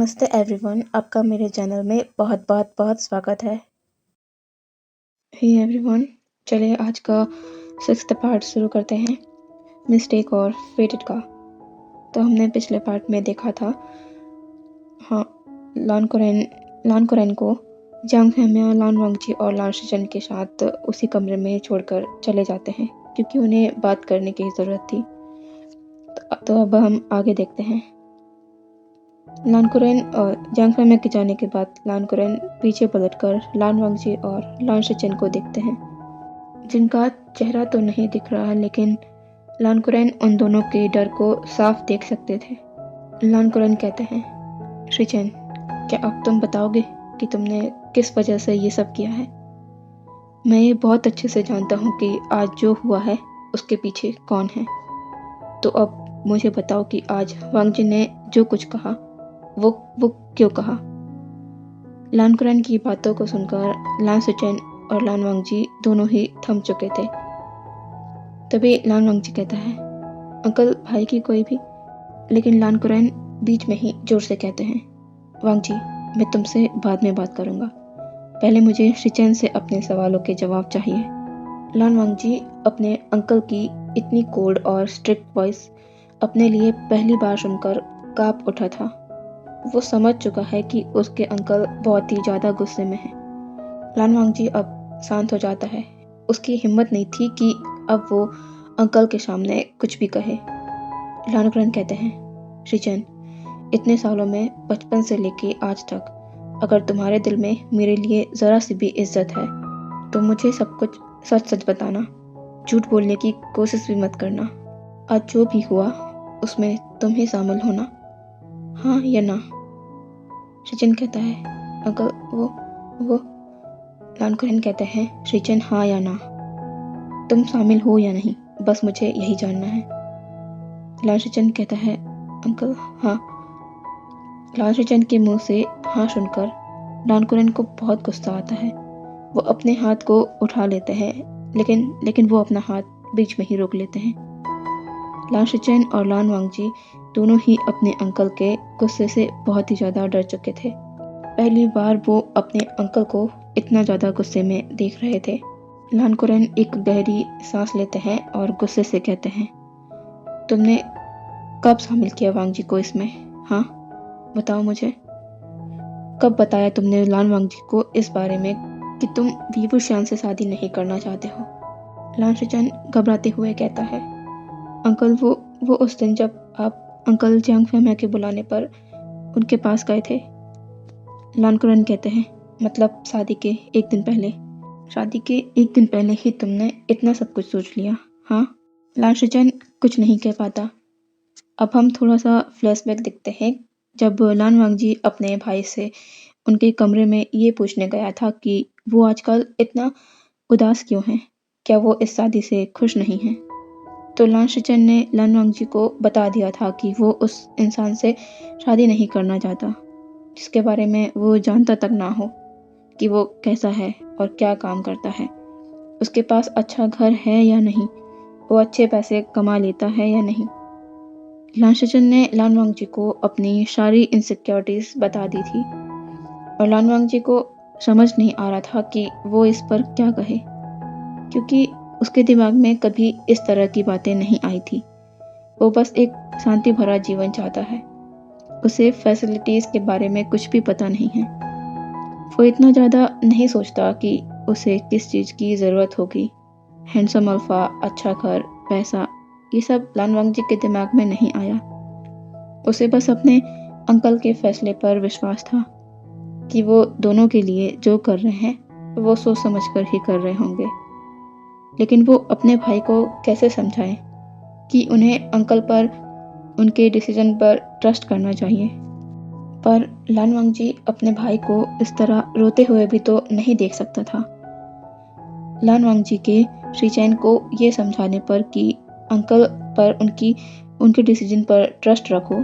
नमस्ते एवरीवन, आपका मेरे चैनल में बहुत बहुत बहुत स्वागत है। हे एवरीवन, चलिए आज का 6th पार्ट शुरू करते हैं, मिस्टेक और फेटेड का। तो हमने पिछले पार्ट में देखा था, हाँ, लान कुरैन को जांग फैमिया, लान वांगजी और लान शिचेन के साथ उसी कमरे में छोड़कर चले जाते हैं क्योंकि उन्हें बात करने की ज़रूरत थी। तो अब हम आगे देखते हैं। लान कुरैन और जांग फैमिया के जाने के बाद लान कुरैन पीछे पलटकर लान वांगजी और लान शिचेन को देखते हैं, जिनका चेहरा तो नहीं दिख रहा लेकिन लान कुरैन उन दोनों के डर को साफ देख सकते थे। लान कुरैन कहते हैं, शिचेन, क्या अब तुम बताओगे कि तुमने किस वजह से ये सब किया है? मैं ये बहुत अच्छे से जानता हूँ कि आज जो हुआ है उसके पीछे कौन है। तो अब मुझे बताओ कि आज वांगजी ने जो कुछ कहा वो क्यों कहा? लान कुरैन की बातों को सुनकर लान शिचेन और लान वांगजी दोनों ही थम चुके थे। तभी लान वांगजी कहता है, अंकल भाई की कोई भी? लेकिन लान कुरैन बीच में ही जोर से कहते हैं, वांगजी, मैं तुमसे बाद में बात करूंगा, पहले मुझे शिचेन से अपने सवालों के जवाब चाहिए। लान वांगजी अपने अंकल की इतनी कोल्ड और स्ट्रिक्ट वॉइस अपने लिए पहली बार सुनकर कांप उठा था। वो समझ चुका है कि उसके अंकल बहुत ही ज़्यादा गुस्से में हैं। लान वांगजी अब शांत हो जाता है। उसकी हिम्मत नहीं थी कि अब वो अंकल के सामने कुछ भी कहे। लान कुरैन कहते हैं, शिचेन, इतने सालों में बचपन से लेके आज तक अगर तुम्हारे दिल में मेरे लिए ज़रा सी भी इज्जत है तो मुझे सब कुछ सच सच बताना, झूठ बोलने की कोशिश भी मत करना। आज जो भी हुआ उसमें तुम ही शामिल होना, हाँ या ना? शिचेन कहता है, अंकल वो लान कुरैन कहते हैं, शिचेन, हाँ या ना? तुम शामिल हो या नहीं, बस मुझे यही जानना है। लान शिचेन कहता है, अंकल हाँ। लान शिचेन के मुंह से हाँ सुनकर लान कुरैन को बहुत गुस्सा आता है। वो अपने हाथ को उठा लेते हैं लेकिन वो अपना हाथ बीच में ही रोक लेते हैं। लान शिचेन और लान वांगजी दोनों ही अपने अंकल के गुस्से से बहुत ही ज़्यादा डर चुके थे। पहली बार वो अपने अंकल को इतना ज़्यादा गुस्से में देख रहे थे। लान कुरैन एक गहरी सांस लेते हैं और गुस्से से कहते हैं, तुमने कब शामिल किया वांगजी को इसमें? हाँ, बताओ मुझे, कब बताया तुमने लान वांगजी को इस बारे में कि तुम वीवू श्यान से शादी नहीं करना चाहते हो? लान शिचेन घबराते हुए कहता है, अंकल वो उस दिन जब आप अंकल जांग फैमिया के बुलाने पर उनके पास गए थे। लान कुरैन कहते हैं, मतलब शादी के एक दिन पहले? शादी के एक दिन पहले ही तुमने इतना सब कुछ सोच लिया, हाँ? लान शिचेन कुछ नहीं कह पाता। अब हम थोड़ा सा फ्लैशबैक देखते हैं, जब लान वांगजी अपने भाई से उनके कमरे में ये पूछने गया था कि वो आजकल इतना उदास क्यों हैं, क्या वो इस शादी से खुश नहीं हैं? तो लान शिचेन ने लान वांगजी को बता दिया था कि वो उस इंसान से शादी नहीं करना चाहता जिसके बारे में वो जानता तक ना हो कि वो कैसा है और क्या काम करता है, उसके पास अच्छा घर है या नहीं, वो अच्छे पैसे कमा लेता है या नहीं। लान शिचेन ने लान वांगजी को अपनी सारी इनसिक्योरिटीज बता दी थी और लान वांगजी को समझ नहीं आ रहा था कि वो इस पर क्या कहे, क्योंकि उसके दिमाग में कभी इस तरह की बातें नहीं आई थी। वो बस एक शांति भरा जीवन चाहता है। उसे फैसिलिटीज़ के बारे में कुछ भी पता नहीं है। वो इतना ज़्यादा नहीं सोचता कि उसे किस चीज़ की ज़रूरत होगी। हैंडसम अल्फ़ा, अच्छा घर, पैसा, ये सब लान वांगजी के दिमाग में नहीं आया। उसे बस अपने अंकल के फैसले पर विश्वास था कि वो दोनों के लिए जो कर रहे हैं वो सोच समझ कर ही कर रहे होंगे। लेकिन वो अपने भाई को कैसे समझाए कि उन्हें अंकल पर, उनके डिसीजन पर ट्रस्ट करना चाहिए। पर लान वांगजी अपने भाई को इस तरह रोते हुए भी तो नहीं देख सकता था। लान वांगजी के शिचेन को ये समझाने पर कि अंकल पर उनके डिसीजन पर ट्रस्ट रखो,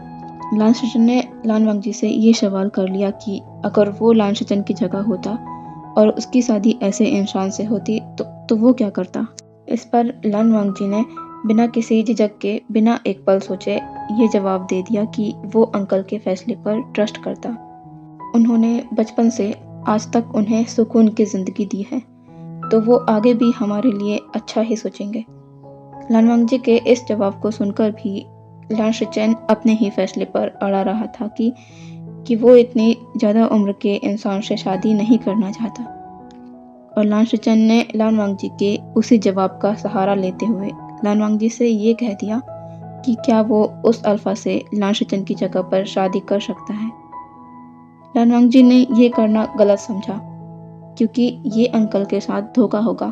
लान शिचेन ने लान वांगजी से ये सवाल कर लिया कि अगर वो लान शिचेन की जगह होता और उसकी शादी ऐसे इंसान से होती तो वो क्या करता? इस पर लान वांगजी ने बिना किसी झिझक के, बिना एक पल सोचे ये जवाब दे दिया कि वो अंकल के फैसले पर ट्रस्ट करता। उन्होंने बचपन से आज तक उन्हें सुकून की ज़िंदगी दी है, तो वो आगे भी हमारे लिए अच्छा ही सोचेंगे। लान वांगजी के इस जवाब को सुनकर भी लान शिचेन अपने ही फैसले पर अड़ा रहा था कि वो इतनी ज़्यादा उम्र के इंसान से शादी नहीं करना चाहता। और लान शिचेन ने लान वांगजी के उसी जवाब का सहारा लेते हुए लान वांगजी से ये कह दिया कि क्या वो उस अल्फा से लान शिचेन की जगह पर शादी कर सकता है। लान वांगजी ने ये करना गलत समझा क्योंकि ये अंकल के साथ धोखा होगा,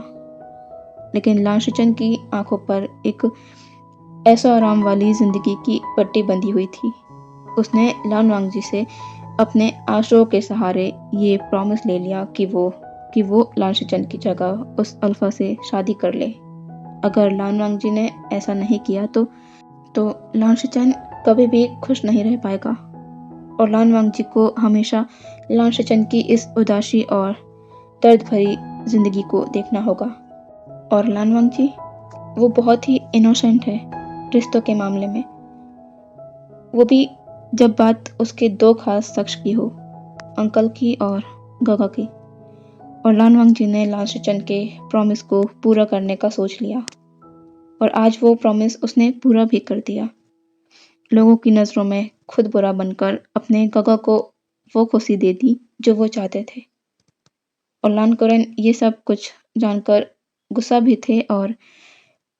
लेकिन लान शिचेन की आंखों पर एक ऐसा आराम वाली जिंदगी की पट्टी बंधी हुई थी। उसने लान वांगजी से अपने आश्रयों के सहारे ये प्रॉमिस ले लिया कि वो लान शिचेन की जगह उस अल्फा से शादी कर ले। अगर लान वांगजी ने ऐसा नहीं किया तो लान शिचेन कभी भी खुश नहीं रह पाएगा और लान वांगजी को हमेशा लान शिचेन की इस उदासी और दर्द भरी जिंदगी को देखना होगा। और लान वांगजी वो बहुत ही इनोसेंट है रिश्तों के मामले में, वो भी जब बात उसके दो खास शख्स की हो, अंकल की और गगा की। और लान वांगजी ने लान शिचेन के प्रॉमिस को पूरा करने का सोच लिया और आज वो प्रॉमिस उसने पूरा भी कर दिया। लोगों की नज़रों में खुद बुरा बनकर अपने गगा को वो खुशी दे दी जो वो चाहते थे। और लान कुरेन ये सब कुछ जानकर गुस्सा भी थे और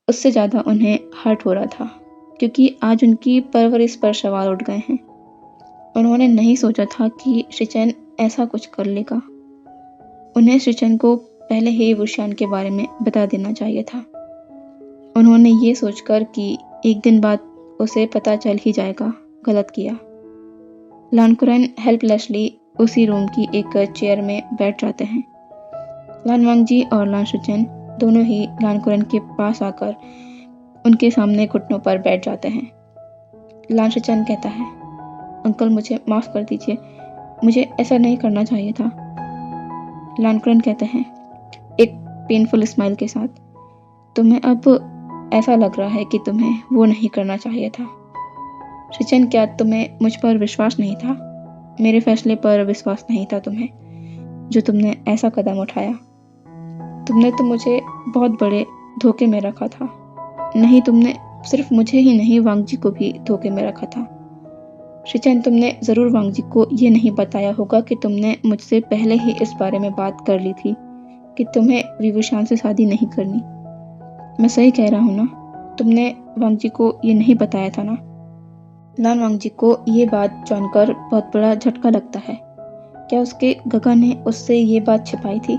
उससे ज़्यादा उन्हें हर्ट हो रहा था क्योंकि आज उनकी परवरिश पर सवाल उठ गए हैं। उन्होंने नहीं सोचा था कि शिचेन ऐसा कुछ कर लेगा। उन्हें शिचेन को पहले ही वुशियान के बारे में बता देना चाहिए था। उन्होंने ये सोचकर कि एक दिन बाद उसे पता चल ही जाएगा, गलत किया। लान कुरेन हेल्पलेसली उसी रूम की एक चेयर में बैठ जाते हैं। लान वांगजी और लान शिचेन दोनों ही लान कुरेन के पास आकर उनके सामने घुटनों पर बैठ जाते हैं। लान शिचेन कहता है, अंकल मुझे माफ़ कर दीजिए, मुझे ऐसा नहीं करना चाहिए था। लान कुरेन कहते हैं एक पेनफुल स्माइल के साथ, तुम्हें अब ऐसा लग रहा है कि तुम्हें वो नहीं करना चाहिए था। शिचेन, क्या तुम्हें मुझ पर विश्वास नहीं था? मेरे फैसले पर विश्वास नहीं था तुम्हें, जो तुमने ऐसा कदम उठाया? तुमने तो मुझे बहुत बड़े धोखे में रखा था। नहीं, तुमने सिर्फ मुझे ही नहीं, वांगजी को भी धोखे में रखा था। शिचेन, तुमने ज़रूर वांगजी को ये नहीं बताया होगा कि तुमने मुझसे पहले ही इस बारे में बात कर ली थी कि तुम्हें विवुशान से शादी नहीं करनी। मैं सही कह रहा हूँ ना? तुमने वांगजी को ये नहीं बताया था ना? लान वांगजी को ये बात जानकर बहुत बड़ा झटका लगता है। क्या उसके गगा ने उससे ये बात छिपाई थी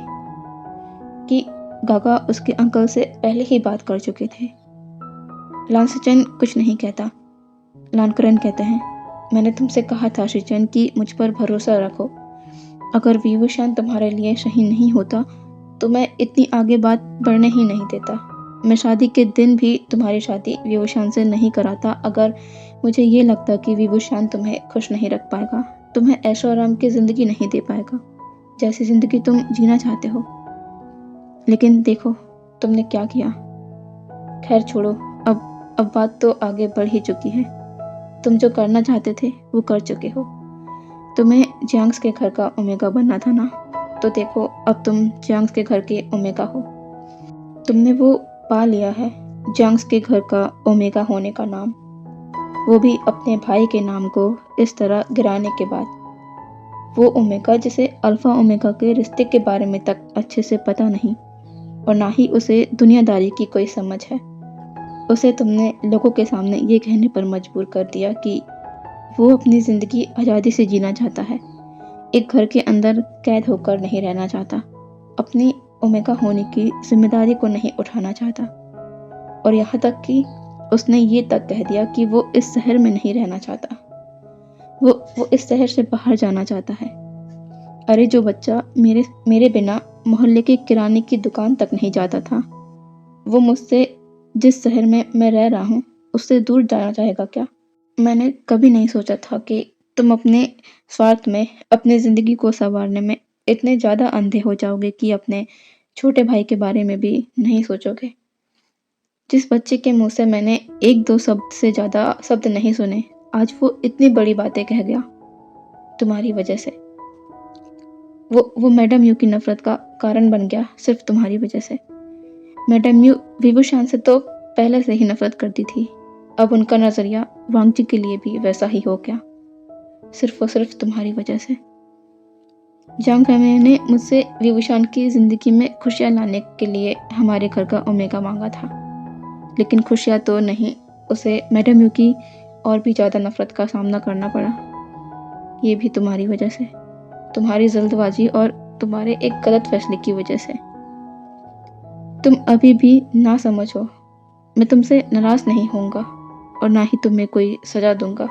कि गगा उसके अंकल से पहले ही बात कर चुके थे? लान शिचेन कुछ नहीं कहता। लान कुरेन कहते हैं, मैंने तुमसे कहा था शिचेन कि मुझ पर भरोसा रखो। अगर विवुशान तुम्हारे लिए सही नहीं होता तो मैं इतनी आगे बात बढ़ने ही नहीं देता। मैं शादी के दिन भी तुम्हारी शादी विवुशान से नहीं कराता अगर मुझे ये लगता कि विवुशान तुम्हें खुश नहीं रख पाएगा, तुम्हें ऐशो आराम की ज़िंदगी नहीं दे पाएगा जैसी ज़िंदगी तुम जीना चाहते हो। लेकिन देखो तुमने क्या किया। खैर छोड़ो, अब बात तो आगे बढ़ ही चुकी है। तुम जो करना चाहते थे वो कर चुके हो। तुम्हें जियांग्स के घर का ओमेगा बनना था ना, तो देखो अब तुम जियांग्स के घर के ओमेगा हो। तुमने वो पा लिया है, जियांग्स के घर का ओमेगा होने का नाम, वो भी अपने भाई के नाम को इस तरह गिराने के बाद। वो ओमेगा जिसे अल्फा ओमेगा के रिश्ते के बारे में तक अच्छे से पता नहीं और ना ही उसे दुनियादारी की कोई समझ है। उसे तुमने लोगों के सामने ये कहने पर मजबूर कर दिया कि वो अपनी ज़िंदगी आज़ादी से जीना चाहता है, एक घर के अंदर कैद होकर नहीं रहना चाहता, अपनी ओमेगा होने की जिम्मेदारी को नहीं उठाना चाहता। और यहाँ तक कि उसने ये तक कह दिया कि वो इस शहर में नहीं रहना चाहता, वो इस शहर से बाहर जाना चाहता है। अरे जो बच्चा मेरे बिना मोहल्ले के किराने की दुकान तक नहीं जाता था, वो मुझसे जिस शहर में मैं रह रहा हूँ उससे दूर जाना चाहेगा क्या? मैंने कभी नहीं सोचा था कि तुम अपने स्वार्थ में अपनी ज़िंदगी को संवारने में इतने ज़्यादा अंधे हो जाओगे कि अपने छोटे भाई के बारे में भी नहीं सोचोगे। जिस बच्चे के मुंह से मैंने एक दो शब्द से ज़्यादा शब्द नहीं सुने, आज वो इतनी बड़ी बातें कह गया तुम्हारी वजह से। वो मैडम यू की नफ़रत का कारण बन गया सिर्फ तुम्हारी वजह से। मैडम यू विभूषण से तो पहले से ही नफ़रत करती थी, अब उनका नज़रिया वांगजी के लिए भी वैसा ही हो गया, सिर्फ और सिर्फ तुम्हारी वजह से। जांग फैमिली ने मुझसे विभूषण की ज़िंदगी में खुशियाँ लाने के लिए हमारे घर का ओमेगा मांगा था, लेकिन खुशियाँ तो नहीं, उसे मैडम यू की और भी ज़्यादा नफ़रत का सामना करना पड़ा। ये भी तुम्हारी वजह से, तुम्हारी जल्दबाजी और तुम्हारे एक गलत फैसले की वजह से। तुम अभी भी ना समझो, मैं तुमसे नाराज़ नहीं होऊंगा और ना ही तुम्हें कोई सज़ा दूंगा,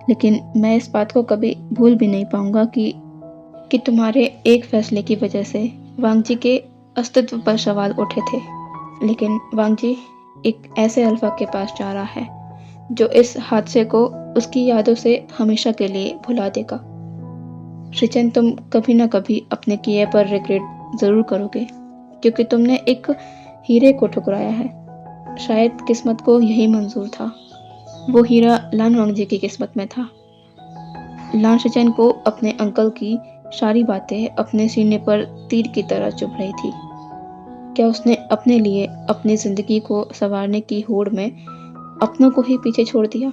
लेकिन मैं इस बात को कभी भूल भी नहीं पाऊंगा कि तुम्हारे एक फैसले की वजह से वांगजी के अस्तित्व पर सवाल उठे थे। लेकिन वांगजी एक ऐसे अल्फा के पास जा रहा है जो इस हादसे को उसकी यादों से हमेशा के लिए भुला देगा। शिचेन, तुम कभी ना कभी अपने किए पर रिग्रेट ज़रूर करोगे, क्योंकि तुमने एक हीरे को ठुकराया है। शायद किस्मत को यही मंजूर था। वो हीरा लान वांगजी की किस्मत में था। लान शिचेन को अपने अंकल की सारी बातें अपने सीने पर तीर की तरह चुभ रही थी। क्या उसने अपने लिए अपनी ज़िंदगी को संवारने की होड़ में अपनों को ही पीछे छोड़ दिया?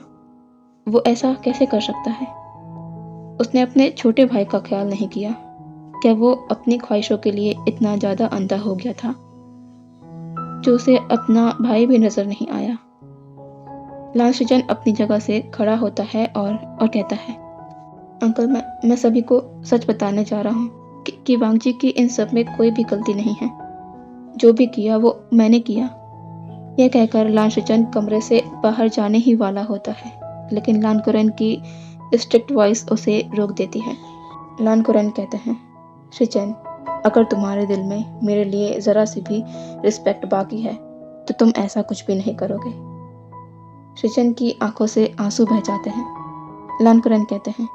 वो ऐसा कैसे कर सकता है? उसने अपने छोटे भाई का ख्याल नहीं किया। क्या वो अपनी ख्वाहिशों के लिए इतना ज़्यादा अंधा हो गया था जो उसे अपना भाई भी नज़र नहीं आया? लान शिचेन अपनी जगह से खड़ा होता है और कहता है, अंकल, मैं सभी को सच बताने जा रहा हूँ कि वांगजी की इन सब में कोई भी गलती नहीं है। जो भी किया वो मैंने किया। यह कहकर लान शिचेन कमरे से बाहर जाने ही वाला होता है, लेकिन लान कुरैन की स्ट्रिक्ट वॉइस उसे रोक देती है। लान कुरैन कहते हैं, शिचेन, अगर तुम्हारे दिल में मेरे लिए ज़रा सी भी रिस्पेक्ट बाकी है तो तुम ऐसा कुछ भी नहीं करोगे। शिचेन की आंखों से आंसू बह जाते हैं। लान कुरैन कहते हैं,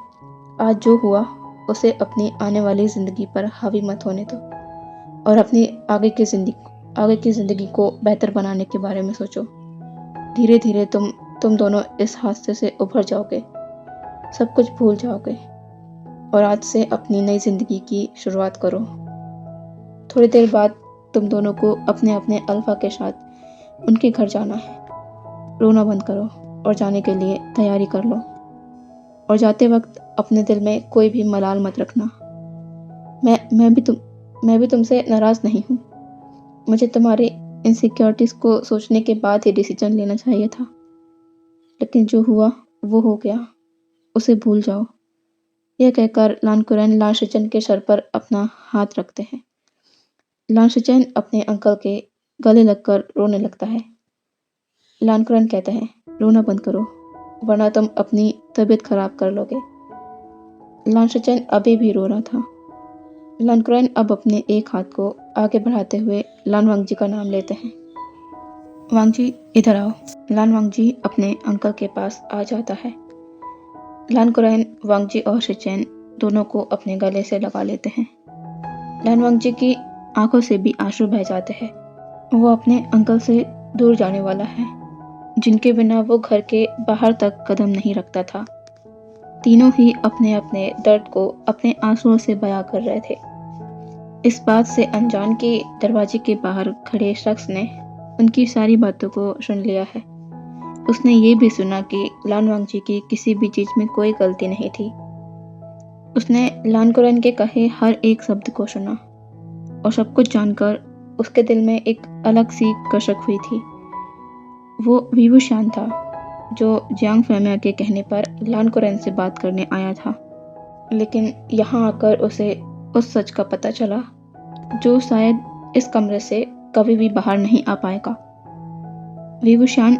आज जो हुआ उसे अपनी आने वाली ज़िंदगी पर हावी मत होने दो और अपनी आगे की ज़िंदगी को बेहतर बनाने के बारे में सोचो। धीरे धीरे तुम दोनों इस हादसे से उभर जाओगे, सब कुछ भूल जाओगे और आज से अपनी नई ज़िंदगी की शुरुआत करो। थोड़ी देर बाद तुम दोनों को अपने अपने अल्फा के साथ उनके घर जाना है। रोना बंद करो और जाने के लिए तैयारी कर लो, और जाते वक्त अपने दिल में कोई भी मलाल मत रखना। मैं भी तुमसे नाराज़ नहीं हूँ। मुझे तुम्हारी इनसिक्योरिटीज़ को सोचने के बाद ही डिसीजन लेना चाहिए था, लेकिन जो हुआ वो हो गया, उसे भूल जाओ। यह कहकर लान कुरैन लान शिचेन के सर पर अपना हाथ रखते हैं। लान शिचेन अपने अंकल के गले लगकर रोने लगता है। लान कुरैन कहते हैं, रोना बंद करो वरना तुम अपनी तबीयत खराब कर लोगे। लान शिचेन अभी भी रो रहा था। लान कुरैन अब अपने एक हाथ को आगे बढ़ाते हुए लान वांगजी का नाम लेते हैं। वांगजी, इधर आओ। लान वांगजी अपने अंकल के पास आ जाता है। लान कुरैन वांगजी और शिचेन दोनों को अपने गले से लगा लेते हैं। लान वांगजी की आंखों से भी आंसू बह जाते हैं। वो अपने अंकल से दूर जाने वाला है, जिनके बिना वो घर के बाहर तक कदम नहीं रखता था। तीनों ही अपने अपने दर्द को अपने आंसुओं से बयां कर रहे थे। इस बात से अनजान कि दरवाजे के बाहर खड़े शख्स ने उनकी सारी बातों को सुन लिया है। उसने ये भी सुना कि लान वांगजी की किसी भी चीज़ में कोई गलती नहीं थी। उसने लान कुरैन के कहे हर एक शब्द को सुना, और सब कुछ जानकर उसके दिल में एक अलग सी कसक हुई थी। वो विभूषण था जो जियांग फैमिया के कहने पर लान कुरैन से बात करने आया था, लेकिन यहाँ आकर उसे उस सच का पता चला जो शायद इस कमरे से कभी भी बाहर नहीं आ पाएगा। विभूषण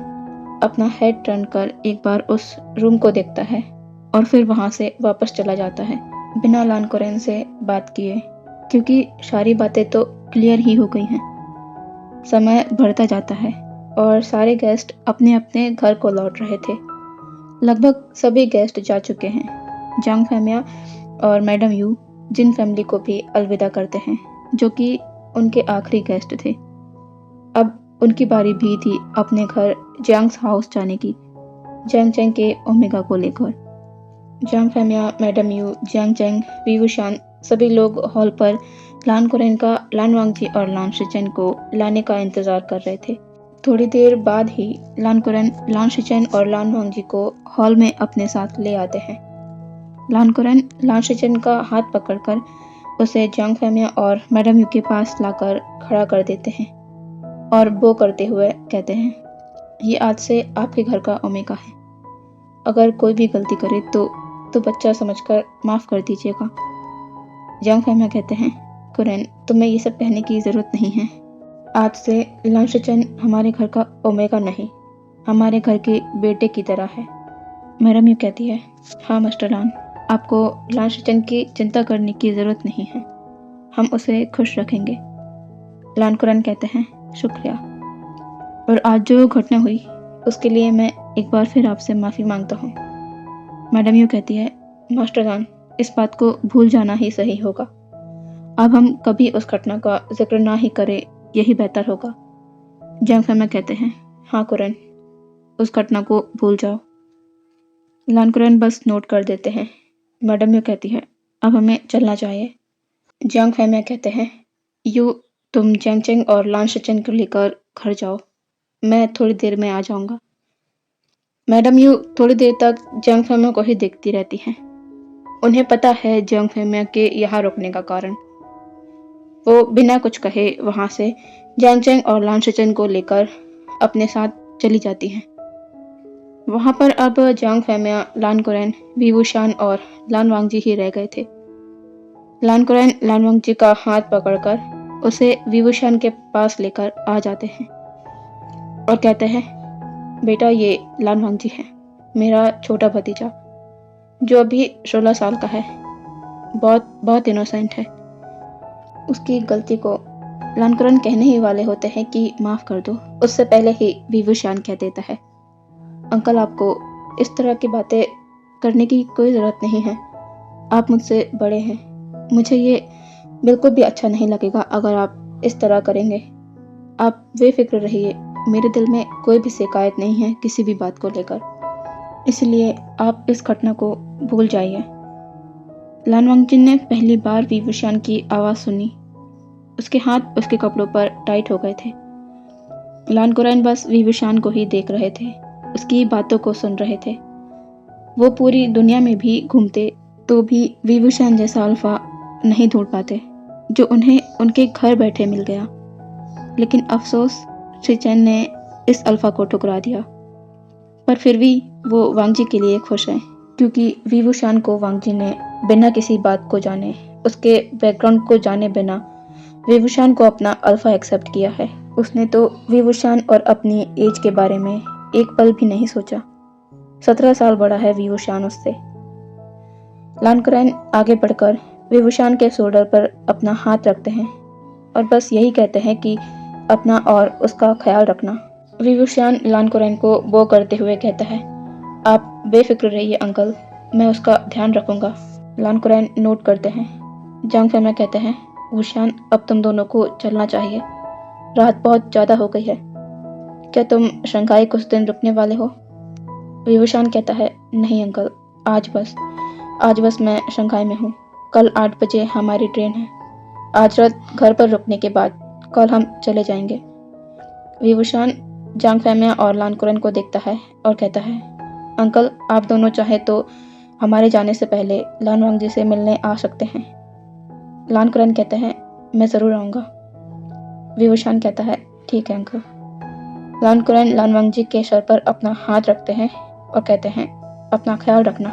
अपना हेड टर्न कर एक बार उस रूम को देखता है और फिर वहाँ से वापस चला जाता है बिना लान कुरैन से बात किए, क्योंकि सारी बातें तो क्लियर ही हो गई हैं। समय बढ़ता जाता है और सारे गेस्ट अपने अपने घर को लौट रहे थे। लगभग सभी गेस्ट जा चुके हैं। जियांग फैमिया और मैडम यू जिन फैमिली को भी अलविदा करते हैं, जो कि उनके आखिरी गेस्ट थे। अब उनकी बारी भी थी अपने घर जियांग्स हाउस जाने की, जियांग चेंग के ओमेगा को लेकर। जियांग फैमिया, madam Yu, Jiang Cheng, Wei Wushan सभी लोग हॉल पर लान कुरेन का लान वांगजी और लान शिचेन को लाने का इंतजार कर रहे थे। थोड़ी देर बाद ही लान कुरेन लान शिचेन और लान वांगजी को हॉल में अपने साथ ले आते हैं। लान कुरेन लान शिचेन का हाथ पकड़कर उसे जियांग फैमिया और मैडम यू के पास लाकर खड़ा कर देते हैं और बो करते हुए कहते हैं, ये आज से आपके घर का ओमेगा है। अगर कोई भी गलती करे तो बच्चा समझकर माफ कर दीजिएगा। जियांग फैमिया कहते हैं, कुरेन तुम्हें ये सब कहने की जरूरत नहीं है। आज से लान शिचेन हमारे घर का ओमेगा नहीं, हमारे घर के बेटे की तरह है। मैडम यू कहती है, हाँ मास्टर लान, आपको लान शिचेन की चिंता करने की जरूरत नहीं है, हम उसे खुश रखेंगे। लान कुरेन कहते हैं, शुक्रिया। और आज जो घटना हुई उसके लिए मैं एक बार फिर आपसे माफ़ी मांगता हूँ। मैडम यू कहती है, मास्टर लान, इस बात को भूल जाना ही सही होगा। अब हम कभी उस घटना का जिक्र ना ही करें, यही बेहतर होगा। जियांग फैमिया कहते हैं, हाँ कुरेन, उस घटना को भूल जाओ। लान कुरेन बस नोट कर देते हैं। मैडम यू कहती है, अब हमें चलना चाहिए। जियांग फैमिया कहते हैं, यू तुम जियांग चेंग और लान शिचेन को लेकर घर जाओ, मैं थोड़ी देर में आ जाऊंगा। मैडम यू थोड़ी देर तक जियांग फैमिया को ही देखती रहती हैं। उन्हें पता है जियांग फैमिया के यहाँ रुकने का कारण। वो बिना कुछ कहे वहां से जियांग चेंग और लान शिचेन को लेकर अपने साथ चली जाती हैं। वहां पर अब जियांग फैमिया, लान कुरेन, वी वुशान और लान वांगजी ही रह गए थे। लान कुरेन लान वांगजी का हाथ पकड़कर उसे वी वुशान के पास लेकर आ जाते हैं और कहते हैं, बेटा ये लान वांगजी है, मेरा छोटा भतीजा जो अभी 16 साल का है, बहुत बहुत इनोसेंट है। उसकी गलती को लान कुरेन कहने ही वाले होते हैं कि माफ़ कर दो, उससे पहले ही वी वुशान कह देता है, अंकल आपको इस तरह की बातें करने की कोई ज़रूरत नहीं है, आप मुझसे बड़े हैं, मुझे ये बिल्कुल भी अच्छा नहीं लगेगा अगर आप इस तरह करेंगे। आप बेफिक्र रहिए, मेरे दिल में कोई भी शिकायत नहीं है किसी भी बात को लेकर, इसलिए आप इस घटना को भूल जाइए। लान वांगजी ने पहली बार वी वुशान की आवाज़ सुनी। उसके हाथ उसके कपड़ों पर टाइट हो गए थे। लान कुरेन बस वी वुशान को ही देख रहे थे, उसकी बातों को सुन रहे थे। वो पूरी दुनिया में भी घूमते तो भी वी वुशान जैसा अल्फा नहीं ढूंढ पाते जो उन्हें उनके घर बैठे मिल गया। लेकिन अफसोस शिचेन ने इस अल्फा को ठुकरा दिया। पर फिर भी वो वांगजी के लिए खुश है, क्योंकि वी वुशान को वांगजी ने बिना किसी बात को जाने, उसके बैकग्राउंड को जाने बिना वी वुशान को अपना अल्फा एक्सेप्ट किया है। उसने तो वी वुशान और अपनी एज के बारे में एक पल भी नहीं सोचा। 17 साल बड़ा है वी वुशान उससे। लान कुरेन आगे बढ़कर वी वुशान के शोल्डर पर अपना हाथ रखते हैं और बस यही कहते हैं कि अपना और उसका ख्याल रखना। वी वुशान लान कुरेन को बो करते हुए कहता है, आप बेफिक्र रहिए अंकल, मैं उसका ध्यान रखूंगा। लान कुरेन नोट करते हैं। जियांग फैमिया कहते हैं, वुशान अब तुम दोनों को चलना चाहिए, रात बहुत ज़्यादा हो गई है, क्या तुम शंघाई कुछ दिन रुकने वाले हो? वी वुशान कहता है, नहीं अंकल, आज बस मैं शंघाई में हूँ, कल 8 बजे हमारी ट्रेन है, आज रात घर पर रुकने के बाद कल हम चले जाएंगे। वी वुशान जियांग फैमिया और लान कुरेन को देखता है और कहता है, अंकल आप दोनों चाहे तो हमारे जाने से पहले लान वांगजी से मिलने आ सकते हैं। लान कुरेन कहते हैं, मैं ज़रूर आऊँगा। वी वुशान कहता है, ठीक है अंकल। लान कुरेन लान वांगजी के सर पर अपना हाथ रखते हैं और कहते हैं, अपना ख्याल रखना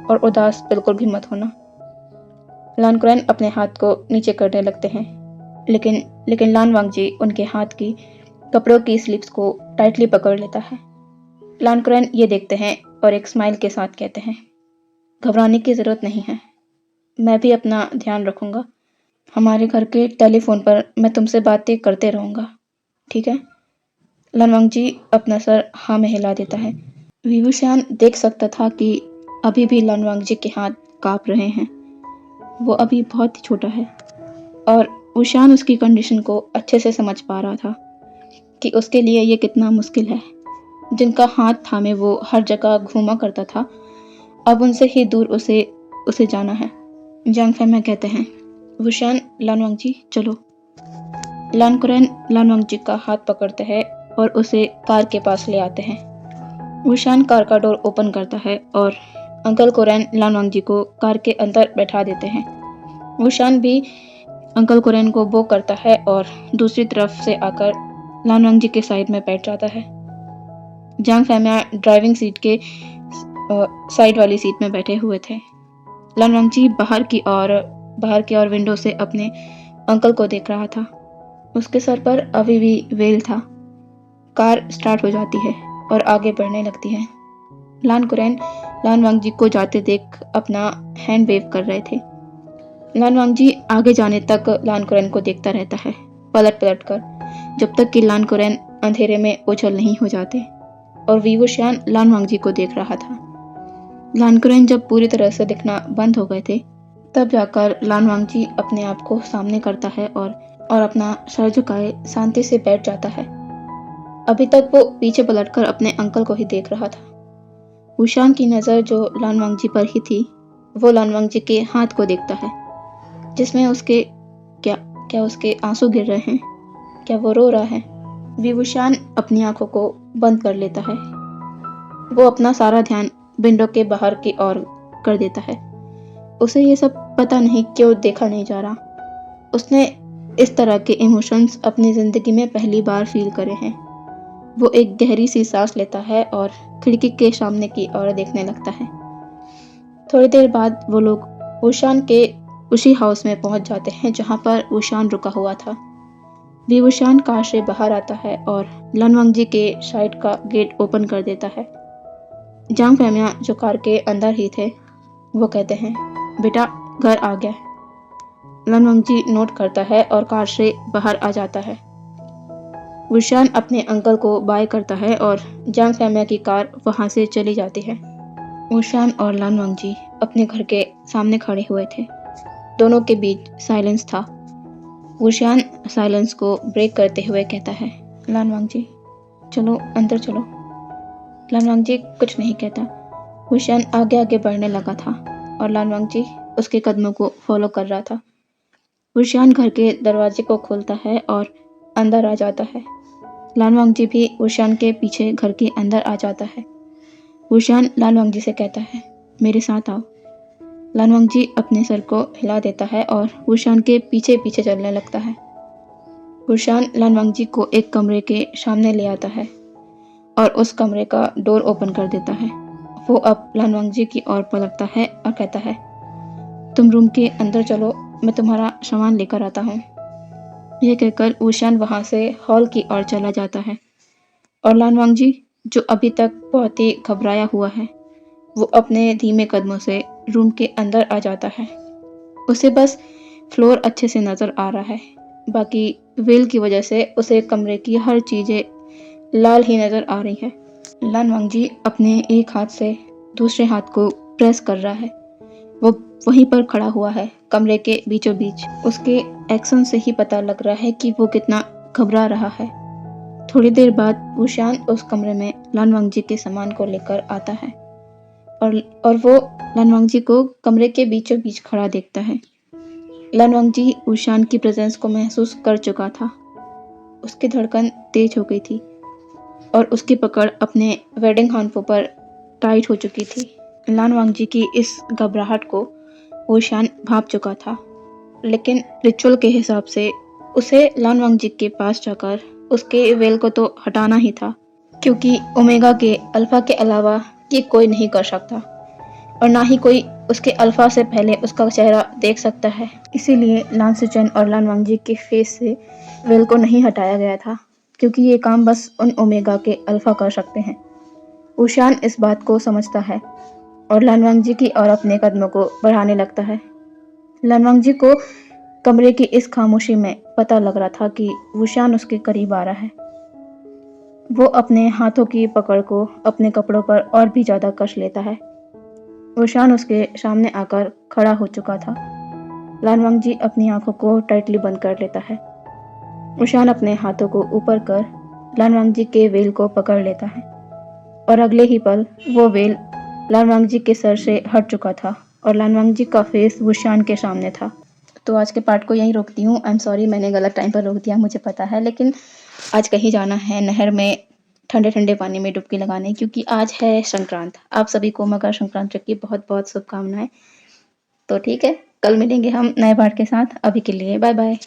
और उदास बिल्कुल भी मत होना। लान कुरेन अपने हाथ को नीचे करने लगते हैं, लेकिन लान वांगजी उनके हाथ की कपड़ों की स्लीव्स को टाइटली पकड़ लेता है। लान कुरेन ये देखते हैं और एक स्माइल के साथ कहते हैं, घबराने की ज़रूरत नहीं है, मैं भी अपना ध्यान रखूँगा, हमारे घर के टेलीफोन पर मैं तुमसे बातें करते रहूँगा, ठीक है? लान वांगजी अपना सर हाँ में हिला देता है। वी वुशान देख सकता था कि अभी भी लान वांगजी के हाथ काँप रहे हैं, वो अभी बहुत ही छोटा है और वुशान उसकी कंडीशन को अच्छे से समझ पा रहा था। कि उसके लिए ये कितना मुश्किल है। जिनका हाथ थामे वो हर जगह घूमा करता था, अब उनसे ही दूर उसे जाना है। जांग फैमिया कहते हैं, वुशान, लानवांगजी चलो। लान कुरैन लानवांगजी का हाथ पकड़ते हैं और उसे कार के पास ले आते हैं। वुशान कार का डोर ओपन करता है और अंकल कुरैन लानवांगजी को कार के अंदर बैठा देते हैं। वुशान भी अंकल कुरैन को बो करता है और दूसरी तरफ से आकर लानवांगजी के साइड में बैठ जाता है। जांग फैमिया ड्राइविंग सीट के साइड वाली सीट में बैठे हुए थे। लानवांगजी बाहर की ओर विंडो से अपने अंकल को देख रहा था। उसके सर पर अभी भी वेल था। कार स्टार्ट हो जाती है और आगे बढ़ने लगती है। लान कुरैन लानवांगजी को जाते देख अपना हैंड वेव कर रहे थे। लानवांगजी आगे जाने तक लान कुरैन को देखता रहता है, पलट पलट कर, जब तक कि लान कुरैन अंधेरे में ओझल नहीं हो जाते। और वीवुशियान लानवांगजी को देख रहा था। लान कुरैन जब पूरी तरह से दिखना बंद हो गए थे, तब जाकर लानवांगजी अपने आप को सामने करता है और अपना सर झुकाए शांति से बैठ जाता है। अभी तक वो पीछे पलटकर अपने अंकल को ही देख रहा था। वुशान की नज़र जो लानवांगजी पर ही थी, वो लानवांगजी के हाथ को देखता है, जिसमें उसके क्या उसके आंसू गिर रहे हैं, क्या वो रो रहा है। वीवुशियान अपनी आंखों को बंद कर लेता है। वो अपना सारा ध्यान विंडो के बाहर की ओर कर देता है। उसे ये सब पता नहीं क्यों देखा नहीं जा रहा। उसने इस तरह के इमोशंस अपनी जिंदगी में पहली बार फील करे हैं। वो एक गहरी सी सांस लेता है और खिड़की के सामने की ओर देखने लगता है। थोड़ी देर बाद वो लोग वुशान के उसी हाउस में पहुंच जाते हैं जहां पर वुशान रुका हुआ था। वीवुशियान कार से बाहर आता है और लानवांगजी के साइड का गेट ओपन कर देता है। जांग फैमिया जो कार के अंदर ही थे, वो कहते हैं, बेटा घर आ गया। लानवांगजी नोट करता है और कार से बाहर आ जाता है। वुशान अपने अंकल को बाय करता है और जांग फैमिया की कार वहां से चली जाती है। वुशान और लानवांगजी अपने घर के सामने खड़े हुए थे। दोनों के बीच साइलेंस था। वुशान साइलेंस को ब्रेक करते हुए कहता है, लानवांगजी चलो अंदर चलो। लानवांगजी कुछ नहीं कहता। वुशान आगे आगे बढ़ने लगा था और लानवांगजी उसके कदमों को फॉलो कर रहा था। वुशान घर के दरवाजे को खोलता है और अंदर आ जाता है। लानवांगजी भी वुशान के पीछे घर के अंदर आ जाता है। वुशान लानवांगजी से कहता है, मेरे साथ आओ। लानवांगजी अपने सर को हिला देता है और वुशान के पीछे पीछे चलने लगता है। वुशान लानवांगजी को एक कमरे के सामने ले आता है और उस कमरे का डोर ओपन कर देता है। वो अब लानवांगजी की ओर पलटता है और कहता है, तुम रूम के अंदर चलो, मैं तुम्हारा सामान लेकर आता हूँ। यह कहकर वुशान वहां से हॉल की ओर चला जाता है और लानवांगजी, जो अभी तक बहुत ही घबराया हुआ है, वो अपने धीमे कदमों से रूम के अंदर आ जाता है। उसे बस फ्लोर अच्छे से नजर आ रहा है, बाकी वेल की वजह से उसे कमरे की हर चीजें लाल ही नजर आ रही है। लानवांगजी अपने एक हाथ से दूसरे हाथ को प्रेस कर रहा है। वो वहीं पर खड़ा हुआ है, कमरे के बीचों बीच। उसके एक्शन से ही पता लग रहा है कि वो कितना घबरा रहा है। थोड़ी देर बाद वुशान उस कमरे में लानवांगजी के सामान को लेकर आता है और वो लानवांगजी को कमरे के बीचों बीच खड़ा देखता है। लानवांगजी वुशान की प्रेजेंस को महसूस कर चुका था। उसकी धड़कन तेज हो गई थी और उसकी पकड़ अपने वेडिंग हाथों पर टाइट हो चुकी थी। लानवांगजी की इस घबराहट को वुशान भांप चुका था, लेकिन रिचुअल के हिसाब से उसे लानवांगजी के पास जाकर उसके वेल को तो हटाना ही था, क्योंकि ओमेगा के अल्फा के अलावा ये कोई नहीं कर सकता और ना ही कोई उसके अल्फा से पहले उसका चेहरा देख सकता है। इसीलिए लान सुचेन और लानवांगजी के फेस से वेल को नहीं हटाया गया था, क्योंकि ये काम बस उन ओमेगा के अल्फा कर सकते हैं। वुशान इस बात को समझता है और लानवांगजी की ओर अपने कदमों को बढ़ाने लगता है। लानवांगजी को कमरे की इस खामोशी में पता लग रहा था कि वुशान उसके करीब आ रहा है। वो अपने हाथों की पकड़ को अपने कपड़ों पर और भी ज्यादा कस लेता है। वुशान उसके सामने आकर खड़ा हो चुका था। लानवांगजी अपनी आंखों को टाइटली बंद कर लेता है। वुशान अपने हाथों को ऊपर कर लानवांग जी के वेल को पकड़ लेता है और अगले ही पल वो वेल लानवांग जी के सर से हट चुका था और लानवांग जी का फेस वुशान के सामने था। तो आज के पार्ट को यहीं रोकती हूँ। आई एम सॉरी, मैंने गलत टाइम पर रोक दिया, मुझे पता है, लेकिन आज कहीं जाना है नहर में ठंडे ठंडे पानी में डुबकी लगाने, क्योंकि आज है संक्रांत। आप सभी को मकर संक्रांति की बहुत बहुत शुभकामनाएं। तो ठीक है, कल मिलेंगे हम नए पार्ट के साथ। अभी के लिए बाय बाय।